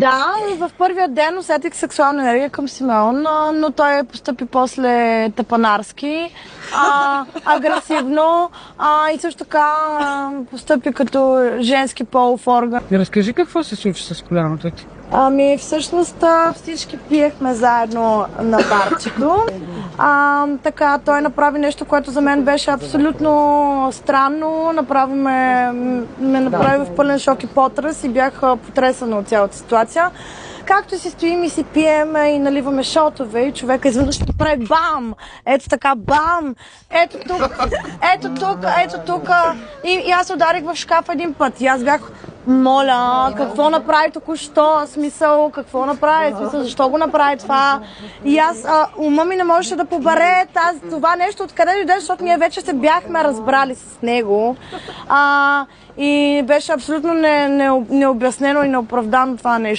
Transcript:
Да, в първия ден усетих сексуална енергия към Симеон, но той постъпи после тъпанарски, агресивно и също така постъпи като женски полов орган. Разкажи какво се случи с коляното ти? Всъщност всички пиехме заедно на барчето. Така, той направи нещо, което за мен беше абсолютно странно. ме направи в пълен шок и потрес и бях потресена от цялата ситуация. Както си стоим и си пием и наливаме шотове и човека изведнъж ще прави бам! Ето така бам! Ето тук. И аз ударих в шкафа един път. И аз бях, моля, какво направи току-що? Смисъл, какво направи? Смисъл, защо го направи това? И аз, ума ми не можеше да побере това нещо, откъде дойде, защото ние вече се бяхме разбрали с него. И беше абсолютно необяснено и неоправдано това нещо.